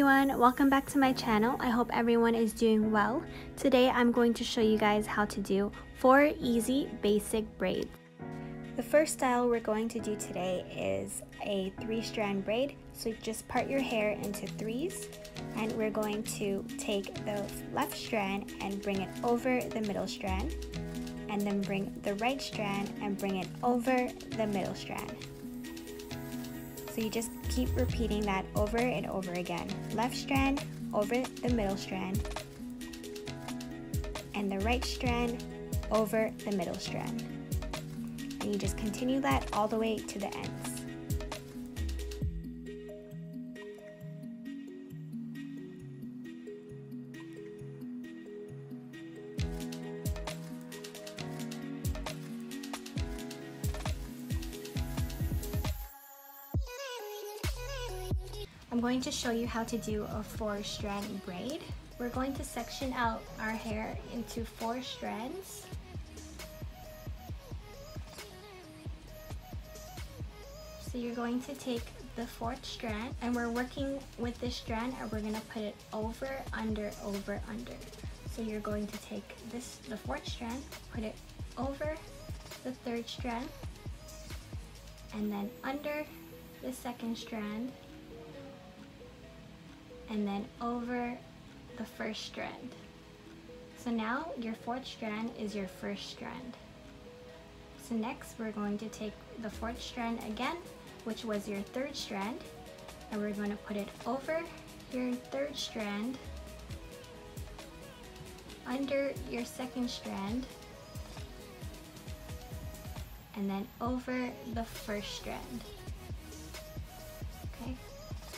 everyone, welcome back to my channel. I hope everyone is doing well. Today I'm going to show you guys how to do 4 easy basic braids. The first style we're going to do today is a 3-strand braid. So just part your hair into 3s, and we're going to take the left strand and bring it over the middle strand, and then bring the right strand and bring it over the middle strand. So you just keep repeating that over and over again. Left strand over the middle strand, and the right strand over the middle strand. And you just continue that all the way to the ends. I'm going to show you how to do a 4-strand braid. We're going to section out our hair into 4 strands. So you're going to take the 4th strand, and we're working with this strand, and we're going to put it over, under, over, under. So you're going to take the 4th strand, put it over the 3rd strand, and then under the 2nd strand, and then over the 1st strand. So now your 4th strand is your 1st strand. So next we're going to take the 4th strand again, which was your 3rd strand, and we're going to put it over your 3rd strand, under your 2nd strand, and then over the 1st strand. Okay,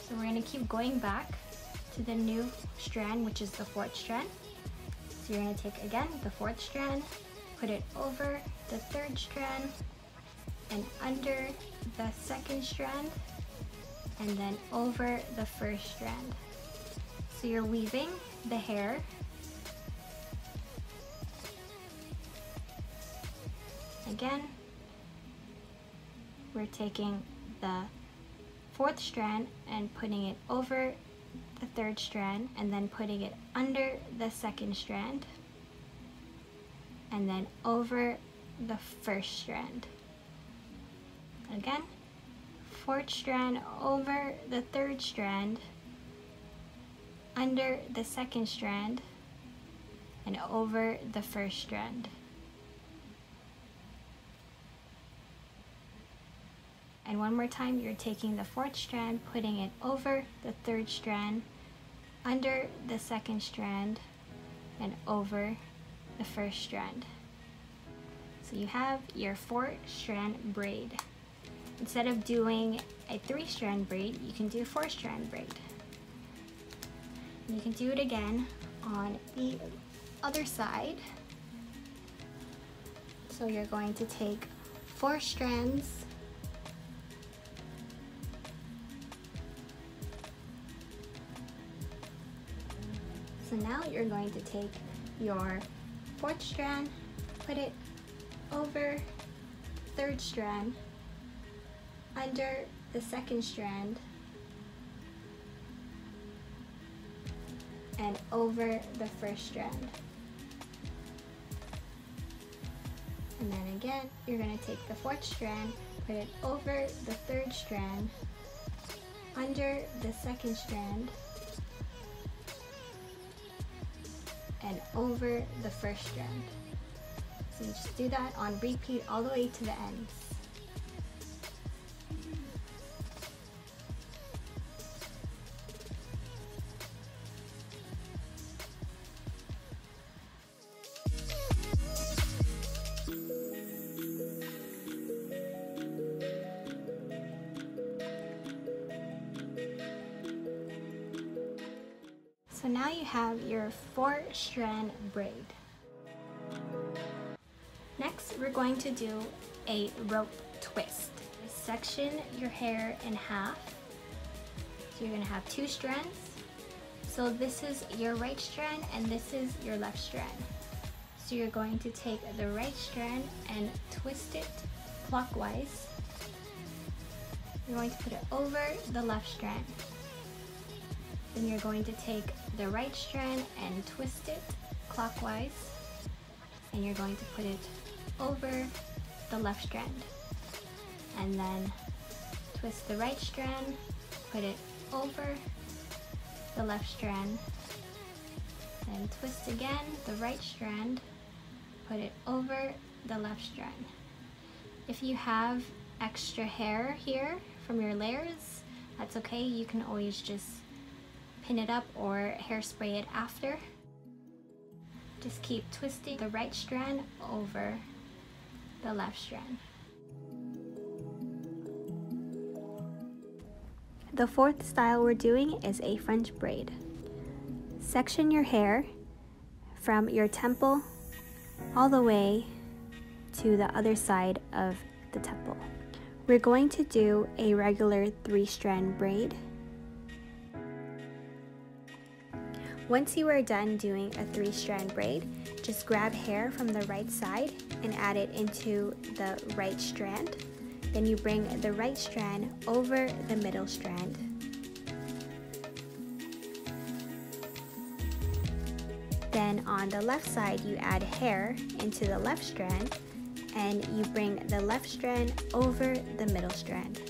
so we're going to keep going back to the new strand, which is the 4th strand. So you're going to take again the 4th strand, put it over the 3rd strand and under the 2nd strand, and then over the 1st strand. So you're weaving the hair. Again, we're taking the 4th strand and putting it over the 3rd strand, and then putting it under the 2nd strand, and then over the 1st strand. Again, 4th strand over the 3rd strand, under the 2nd strand, and over the 1st strand. And one more time, you're taking the 4th strand, putting it over the 3rd strand, under the 2nd strand, and over the 1st strand. So you have your 4-strand braid. Instead of doing a 3-strand braid, you can do a 4-strand braid. And you can do it again on the other side. So you're going to take 4 strands, so now you're going to take your 4th strand, put it over 3rd strand, under the 2nd strand, and over the 1st strand. And then again, you're going to take the 4th strand, put it over the 3rd strand, under the 2nd strand, and over the 1st strand. So you just do that on repeat all the way to the ends. So now you have your 4-strand braid. Next, we're going to do a rope twist. Section your hair in half. So you're going to have 2 strands. So this is your right strand and this is your left strand. So you're going to take the right strand and twist it clockwise. You're going to put it over the left strand. Then you're going to take the right strand and twist it clockwise, and you're going to put it over the left strand. And then twist the right strand, put it over the left strand, then twist again the right strand, put it over the left strand. If you have extra hair here from your layers, that's okay. You can always just pin it up or hairspray it after. Just keep twisting the right strand over the left strand. The fourth style we're doing is a French braid. Section your hair from your temple all the way to the other side of the temple. We're going to do a regular 3-strand braid. Once you are done doing a 3-strand braid, just grab hair from the right side and add it into the right strand. Then you bring the right strand over the middle strand. Then on the left side, you add hair into the left strand and you bring the left strand over the middle strand.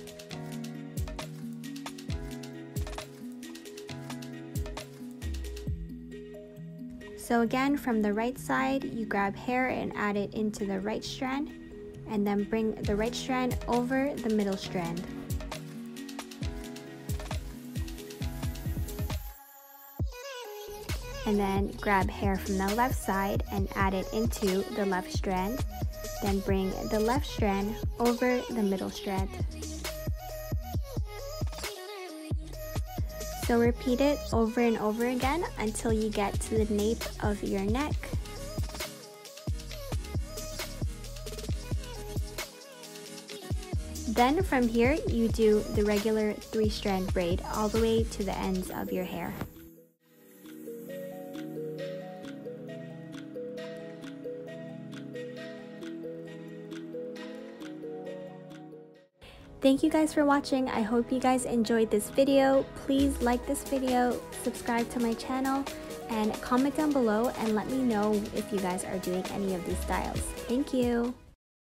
So again, from the right side, you grab hair and add it into the right strand, and then bring the right strand over the middle strand. And then grab hair from the left side and add it into the left strand, then bring the left strand over the middle strand. So repeat it over and over again until you get to the nape of your neck. Then from here, you do the regular 3-strand braid all the way to the ends of your hair. Thank you guys for watching. I hope you guys enjoyed this video. Please like this video, subscribe to my channel, and comment down below and let me know if you guys are doing any of these styles. Thank you.